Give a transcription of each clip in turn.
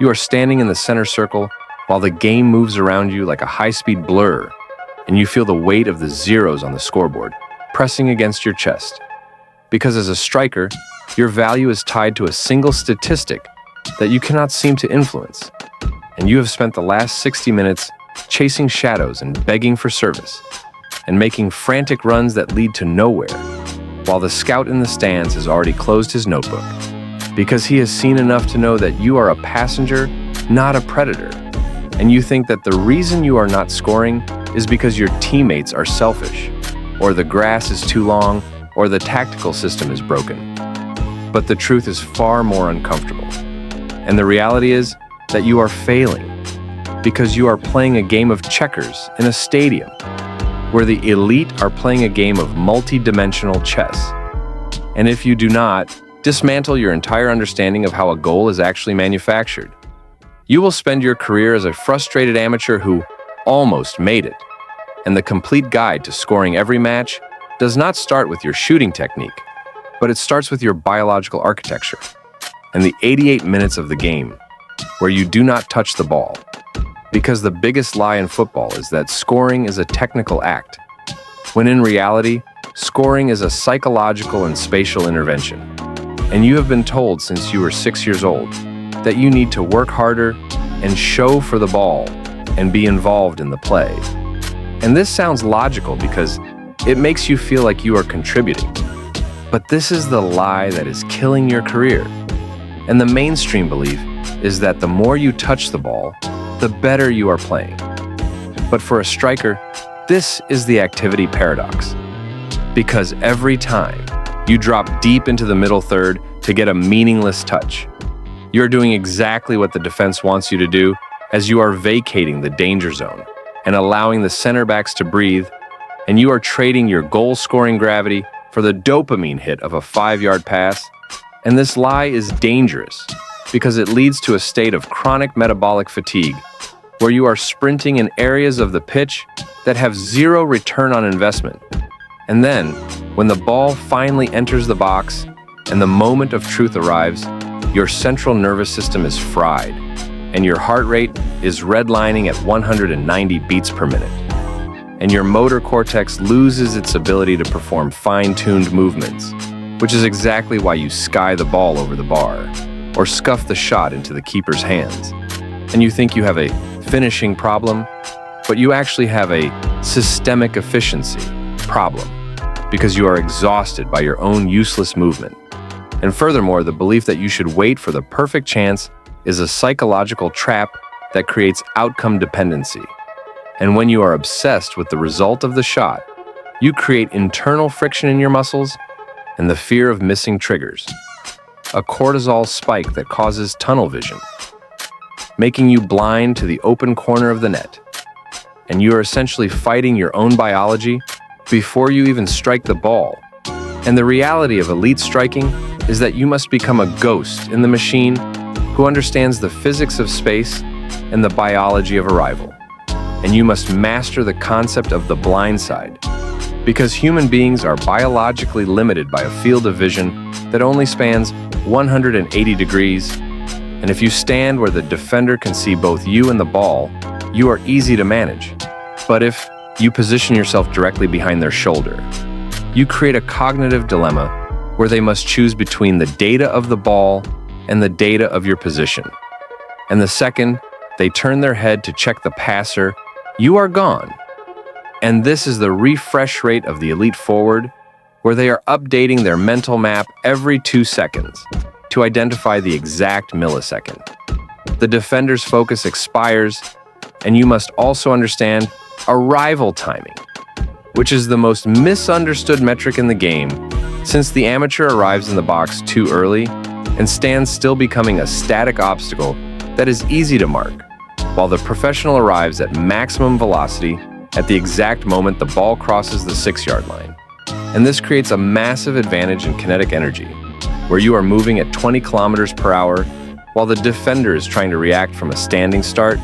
You are standing in the center circle while the game moves around you like a high-speed blur, and you feel the weight of the zeros on the scoreboard pressing against your chest. Because as a striker, your value is tied to a single statistic that you cannot seem to influence, and you have spent the last 60 minutes chasing shadows and begging for service, and making frantic runs that lead to nowhere, while the scout in the stands has already closed his notebook, because he has seen enough to know that you are a passenger, not a predator, and you think that the reason you are not scoring is because your teammates are selfish, or the grass is too long, or the tactical system is broken. But the truth is far more uncomfortable, and the reality is that you are failing because you are playing a game of checkers in a stadium, where the elite are playing a game of multi-dimensional chess. And if you do not dismantle your entire understanding of how a goal is actually manufactured, you will spend your career as a frustrated amateur who almost made it. And the complete guide to scoring every match does not start with your shooting technique, but it starts with your biological architecture and the 88 minutes of the game where you do not touch the ball. Because the biggest lie in football is that scoring is a technical act, when in reality, scoring is a psychological and spatial intervention. And you have been told since you were 6 years old that you need to work harder and show for the ball and be involved in the play. And this sounds logical because it makes you feel like you are contributing. But this is the lie that is killing your career. And the mainstream belief is that the more you touch the ball, the better you are playing. But for a striker, this is the activity paradox. Because every time you drop deep into the middle third to get a meaningless touch, you're doing exactly what the defense wants you to do, as you are vacating the danger zone and allowing the center backs to breathe, and you are trading your goal-scoring gravity for the dopamine hit of a 5-yard pass. And this lie is dangerous because it leads to a state of chronic metabolic fatigue, where you are sprinting in areas of the pitch that have zero return on investment. And then, when the ball finally enters the box and the moment of truth arrives, your central nervous system is fried, and your heart rate is redlining at 190 beats per minute. And your motor cortex loses its ability to perform fine-tuned movements, which is exactly why you sky the ball over the bar, or scuff the shot into the keeper's hands. And you think you have a finishing problem, but you actually have a systemic efficiency problem, because you are exhausted by your own useless movement. And furthermore, the belief that you should wait for the perfect chance is a psychological trap that creates outcome dependency. And when you are obsessed with the result of the shot, you create internal friction in your muscles and the fear of missing triggers, a cortisol spike that causes tunnel vision, making you blind to the open corner of the net. And you are essentially fighting your own biology before you even strike the ball. And the reality of elite striking is that you must become a ghost in the machine who understands the physics of space and the biology of arrival. And you must master the concept of the blind side, because human beings are biologically limited by a field of vision that only spans 180 degrees. And if you stand where the defender can see both you and the ball, you are easy to manage. But if you position yourself directly behind their shoulder, you create a cognitive dilemma where they must choose between the data of the ball and the data of your position. And the second they turn their head to check the passer, you are gone. And this is the refresh rate of the elite forward, where they are updating their mental map every 2 seconds to identify the exact millisecond. The defender's focus expires, and you must also understand arrival timing, which is the most misunderstood metric in the game, since the amateur arrives in the box too early and stands still, becoming a static obstacle that is easy to mark, while the professional arrives at maximum velocity at the exact moment the ball crosses the 6-yard line. And this creates a massive advantage in kinetic energy, where you are moving at 20 kilometers per hour while the defender is trying to react from a standing start,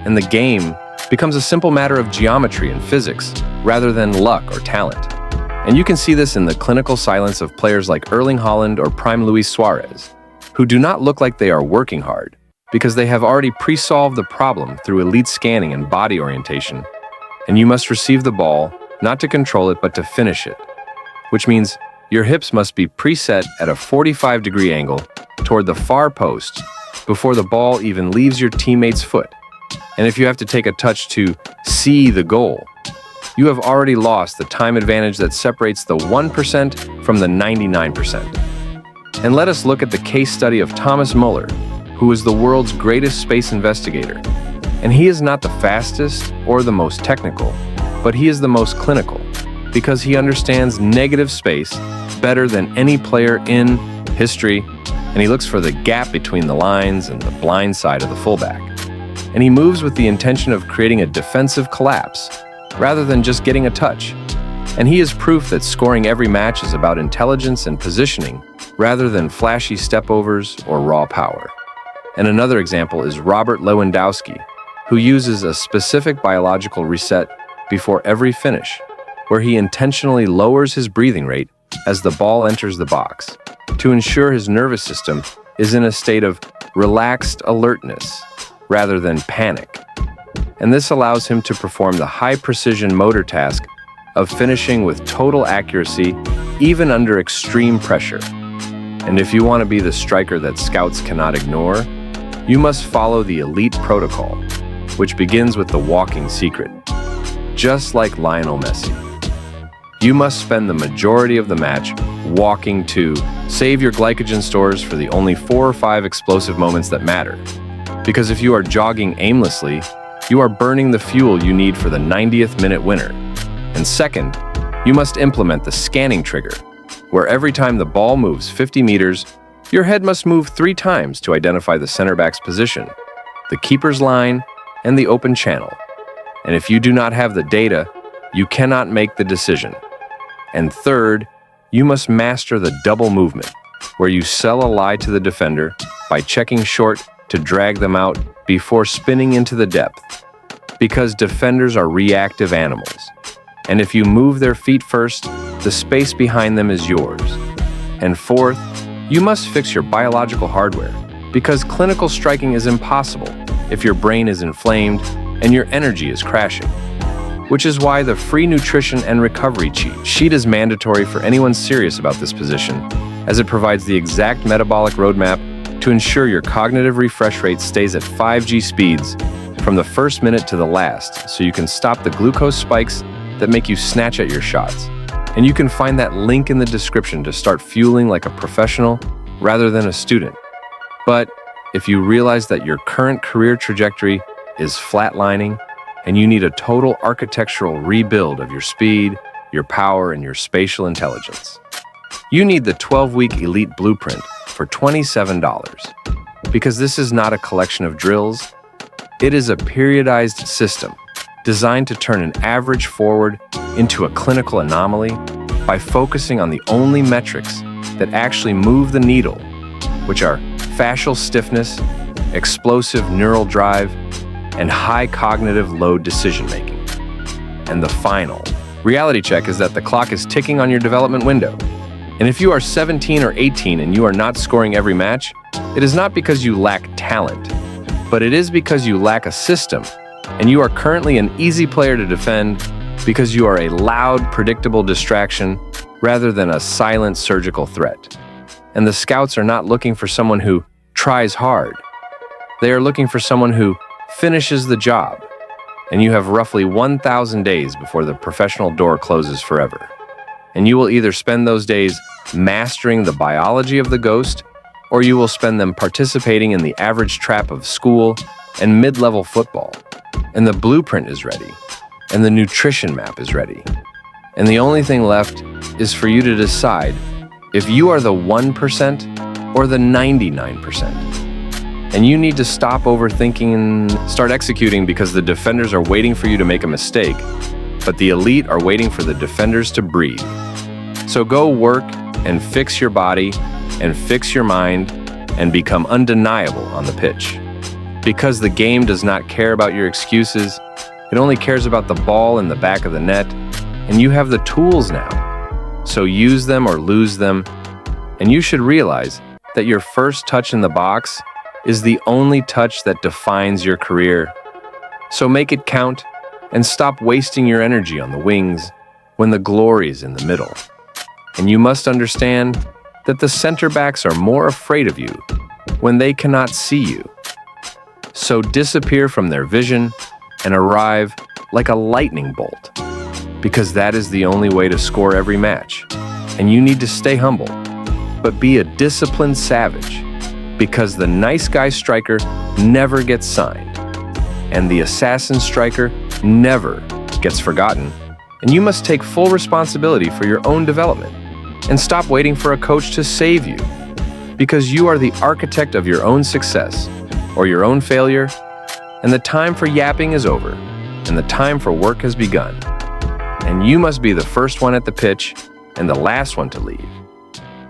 and the game becomes a simple matter of geometry and physics rather than luck or talent. And you can see this in the clinical silence of players like Erling Haaland or prime Luis Suarez, who do not look like they are working hard, because they have already pre-solved the problem through elite scanning and body orientation, and you must receive the ball not to control it but to finish it, which means your hips must be preset at a 45-degree angle toward the far post before the ball even leaves your teammate's foot. And if you have to take a touch to see the goal, you have already lost the time advantage that separates the 1% from the 99%. And let us look at the case study of Thomas Muller, who is the world's greatest space investigator. And he is not the fastest or the most technical, but he is the most clinical, because he understands negative space better than any player in history, and he looks for the gap between the lines and the blind side of the fullback. And he moves with the intention of creating a defensive collapse, rather than just getting a touch. And he is proof that scoring every match is about intelligence and positioning, rather than flashy stepovers or raw power. And another example is Robert Lewandowski, who uses a specific biological reset before every finish, where he intentionally lowers his breathing rate as the ball enters the box, to ensure his nervous system is in a state of relaxed alertness, rather than panic. And this allows him to perform the high-precision motor task of finishing with total accuracy, even under extreme pressure. And if you want to be the striker that scouts cannot ignore, you must follow the elite protocol, which begins with the walking secret. Just like Lionel Messi, you must spend the majority of the match walking to save your glycogen stores for the only 4 or 5 explosive moments that matter. Because if you are jogging aimlessly, you are burning the fuel you need for the 90th minute winner. And second, you must implement the scanning trigger, where every time the ball moves 50 meters, your head must move 3 times to identify the center back's position, the keeper's line, and the open channel. And if you do not have the data, you cannot make the decision. And third, you must master the double movement, where you sell a lie to the defender by checking short to drag them out before spinning into the depth. Because defenders are reactive animals, and if you move their feet first, the space behind them is yours. And fourth, you must fix your biological hardware, because clinical striking is impossible if your brain is inflamed and your energy is crashing. Which is why the free nutrition and recovery cheat sheet is mandatory for anyone serious about this position, as it provides the exact metabolic roadmap to ensure your cognitive refresh rate stays at 5G speeds from the first minute to the last, so you can stop the glucose spikes that make you snatch at your shots. And you can find that link in the description to start fueling like a professional rather than a student. But if you realize that your current career trajectory is flatlining and you need a total architectural rebuild of your speed, your power, and your spatial intelligence, you need the 12-week Elite Blueprint for $27. Because this is not a collection of drills, it is a periodized system designed to turn an average forward into a clinical anomaly by focusing on the only metrics that actually move the needle, which are fascial stiffness, explosive neural drive, and high cognitive load decision-making. And the final reality check is that the clock is ticking on your development window. And if you are 17 or 18 and you are not scoring every match, it is not because you lack talent, but it is because you lack a system, and you are currently an easy player to defend because you are a loud, predictable distraction rather than a silent surgical threat. And the scouts are not looking for someone who tries hard. They are looking for someone who finishes the job, and you have roughly 1,000 days before the professional door closes forever. And you will either spend those days mastering the biology of the ghost, or you will spend them participating in the average trap of school and mid-level football. And the blueprint is ready, and the nutrition map is ready. And the only thing left is for you to decide if you are the 1% or the 99%. And you need to stop overthinking and start executing, because the defenders are waiting for you to make a mistake, but the elite are waiting for the defenders to breathe. So go work and fix your body and fix your mind and become undeniable on the pitch. Because the game does not care about your excuses, it only cares about the ball in the back of the net, and you have the tools now. So use them or lose them, and you should realize that your first touch in the box is the only touch that defines your career. So make it count and stop wasting your energy on the wings when the glory is in the middle. And you must understand that the center backs are more afraid of you when they cannot see you. So disappear from their vision and arrive like a lightning bolt, because that is the only way to score every match. And you need to stay humble, but be a disciplined savage, because the nice guy striker never gets signed, and the assassin striker never gets forgotten. And you must take full responsibility for your own development and stop waiting for a coach to save you, because you are the architect of your own success or your own failure, and the time for yapping is over, and the time for work has begun. And you must be the first one at the pitch and the last one to leave.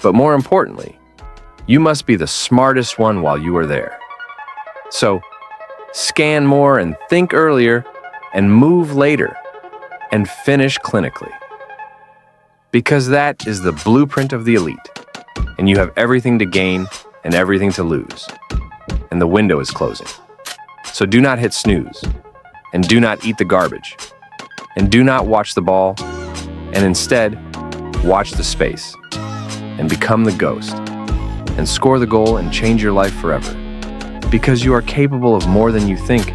But more importantly, you must be the smartest one while you are there. So, scan more and think earlier and move later and finish clinically. Because that is the blueprint of the elite, and you have everything to gain and everything to lose. And the window is closing. So do not hit snooze, and do not eat the garbage, and do not watch the ball, and instead, watch the space, and become the ghost, and score the goal and change your life forever. Because you are capable of more than you think,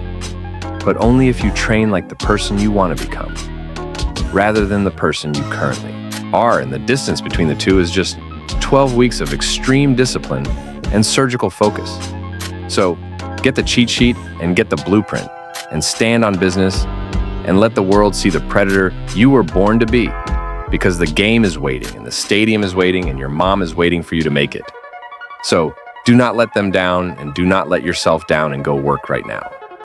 but only if you train like the person you want to become, rather than the person you currently are. And the distance between the two is just 12 weeks of extreme discipline and surgical focus. So get the cheat sheet and get the blueprint, and stand on business and let the world see the predator you were born to be, because the game is waiting and the stadium is waiting and your mom is waiting for you to make it. So do not let them down, and do not let yourself down, and go work right now.